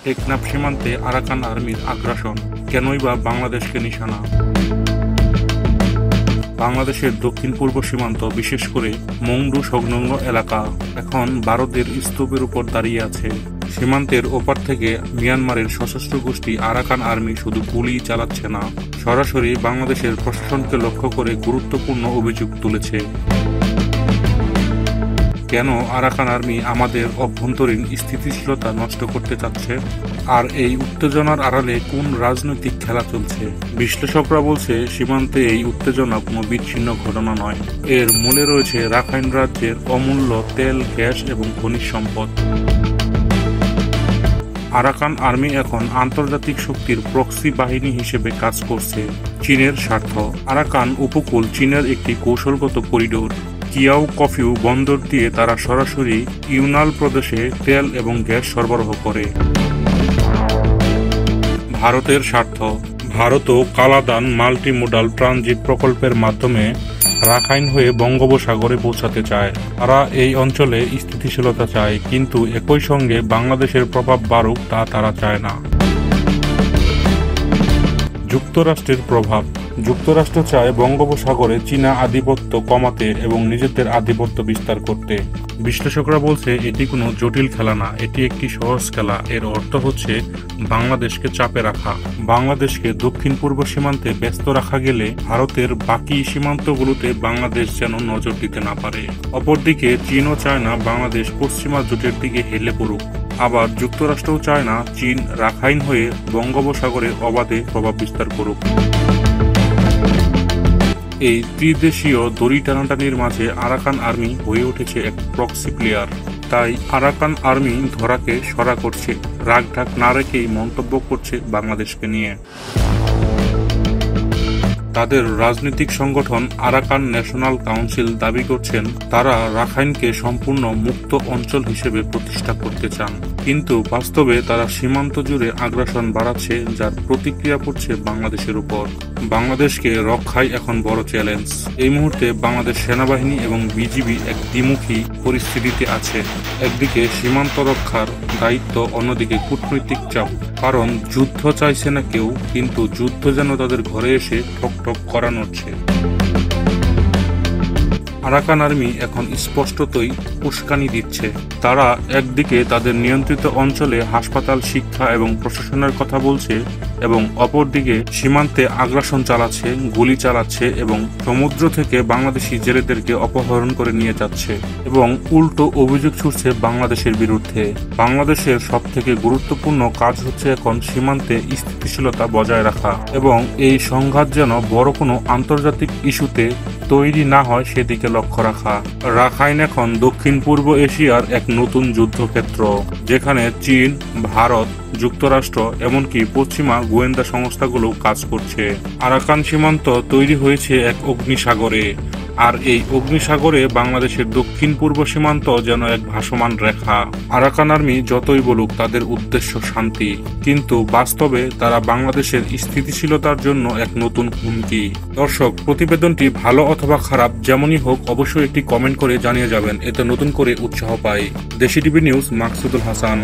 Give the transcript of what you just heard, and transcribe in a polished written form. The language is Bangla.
টেকনাফ সীমান্তে আরাকান আর্মির আগ্রাসন, কেনই বা বাংলাদেশকে নিশানা? বাংলাদেশের দক্ষিণ পূর্ব সীমান্ত, বিশেষ করে মংডু সংলগ্ন এলাকা এখন ভারতের স্তূপের উপর দাঁড়িয়ে আছে। সীমান্তের ওপার থেকে মিয়ানমারের সশস্ত্র গোষ্ঠী আরাকান আর্মি শুধু গুলি চালাচ্ছে না, সরাসরি বাংলাদেশের প্রশাসনকে লক্ষ্য করে গুরুত্বপূর্ণ অভিযোগ তুলেছে। কেন আরাকান আর্মি আমাদের অভ্যন্তরীণ স্থিতিশীলতা নষ্ট করতে চাচ্ছে? আর এই উত্তেজনার আড়ালে কোন রাজনৈতিক খেলা চলছে? বিশ্লেষকরা বলছে, সীমান্তে এই উত্তেজনা কোনো বিচ্ছিন্ন ঘটনা নয়। এর মূলে রয়েছে রাখাইন রাজ্যের অমূল্য তেল, গ্যাস এবং খনিজ সম্পদ। আরাকান আর্মি এখন আন্তর্জাতিক শক্তির প্রক্সি বাহিনী হিসেবে কাজ করছে। চীনের স্বার্থ। আরাকান উপকূল চীনের একটি কৌশলগত করিডোর। কিয়াও কফিউ বন্দর দিয়ে তারা সরাসরি ইউনাল প্রদেশে তেল এবং গ্যাস সরবরাহ করে। ভারতের স্বার্থ। ভারতও কালাদান মাল্টিমোডাল ট্রানজিট প্রকল্পের মাধ্যমে রাখাইন হয়ে বঙ্গোপসাগরে পৌঁছাতে চায়। তারা এই অঞ্চলে স্থিতিশীলতা চায়, কিন্তু একই সঙ্গে বাংলাদেশের প্রভাব বাড়ুক তা তারা চায় না। যুক্তরাষ্ট্রের প্রভাব। যুক্তরাষ্ট্র চায় বঙ্গোপসাগরে চীনা আধিপত্য কমাতে এবং নিজেদের আধিপত্য বিস্তার করতে। বিশ্লেষকরা বলছে, এটি কোনো জটিল খেলা না, এটি একটি সহজ খেলা। এর অর্থ হচ্ছে বাংলাদেশকে চাপে রাখা। বাংলাদেশকে দক্ষিণ পূর্ব সীমান্তে ব্যস্ত রাখা গেলে ভারতের বাকি সীমান্তগুলোতে বাংলাদেশ যেন নজর দিতে না পারে। অপরদিকে চীনও চায় না বাংলাদেশ পশ্চিমা জোটের দিকে হেলে পড়ুক। আবার যুক্তরাষ্ট্রও চায় না চীন রাখাইন হয়ে বঙ্গোপসাগরে অবাধে প্রভাব বিস্তার করুক। এই ত্রিদেশীয় দড়ি টানাটানির মাঝে আরাকান আর্মি হয়ে উঠেছে এক প্রক্সি প্লেয়ার। তাই আরাকান আর্মি ধরাকে সরা করছে, রাগঢাক না রেখেই মন্তব্য করছে বাংলাদেশকে নিয়ে। তাদের রাজনৈতিক সংগঠন আরাকান ন্যাশনাল কাউন্সিল দাবি করছেন তারা রাখাইনকে সম্পূর্ণ মুক্ত অঞ্চল হিসেবে প্রতিষ্ঠা করতে চান, কিন্তু বাস্তবে তারা সীমান্ত জুড়ে আগ্রাসন বাড়াচ্ছে, যার প্রতিক্রিয়া পড়ছে বাংলাদেশের উপর। বাংলাদেশকে রক্ষাই এখন বড় চ্যালেঞ্জ। এই মুহূর্তে বাংলাদেশ সেনাবাহিনী এবং বিজিবি এক দ্বিমুখী পরিস্থিতিতে আছে। একদিকে সীমান্ত রক্ষার দায়িত্ব, অন্যদিকে কূটনৈতিক চাপ। কারণ যুদ্ধ চাইছে না কেউ, কিন্তু যুদ্ধ যেন তাদের ঘরে এসে ঠক করানো হচ্ছে। আরাকান আর্মি এখন স্পষ্টতই উস্কানি দিচ্ছে। তারা একদিকে তাদের নিয়ন্ত্রিত অঞ্চলে হাসপাতাল, শিক্ষা এবং প্রশাসনের কথা বলছে, এবং অপরদিকে সীমান্তে আগ্রাসন চালাচ্ছে, গুলি চালাচ্ছে এবং সমুদ্র থেকে বাংলাদেশি জেলেদেরকে অপহরণ করে নিয়ে যাচ্ছে এবং উল্টো অভিযোগ ছুড়ছে বাংলাদেশের বিরুদ্ধে। বাংলাদেশের সবথেকে গুরুত্বপূর্ণ কাজ হচ্ছে এখন সীমান্তে স্থিতিশীলতা বজায় রাখা এবং এই সংঘাত যেন বড় কোনো আন্তর্জাতিক ইস্যুতে তৈরি না হয় সেদিকে লক্ষ্য রাখা। রাখাইন এখন দক্ষিণ পূর্ব এশিয়ার এক নতুন যুদ্ধক্ষেত্র, যেখানে চীন, ভারত, যুক্তরাষ্ট্র এমনকি পশ্চিমা গোয়েন্দা সংস্থাগুলো কাজ করছে। আরাকান সীমান্ত তৈরি হয়েছে এক অগ্নিসাগরে, আর এই অগ্নিসাগরে বাংলাদেশের দক্ষিণ পূর্ব সীমান্ত যেন এক ভাসমান রেখা। আরাকান আর্মি যতই বলুক তাদের উদ্দেশ্য শান্তি, কিন্তু বাস্তবে তারা বাংলাদেশের স্থিতিশীলতার জন্য এক নতুন হুমকি। দর্শক, প্রতিবেদনটি ভালো অথবা খারাপ যেমনই হোক অবশ্যই একটি কমেন্ট করে জানিয়ে যাবেন, এতে নতুন করে উৎসাহ পাই। দেশি টিভি নিউজ, মাকসুদুল হাসান।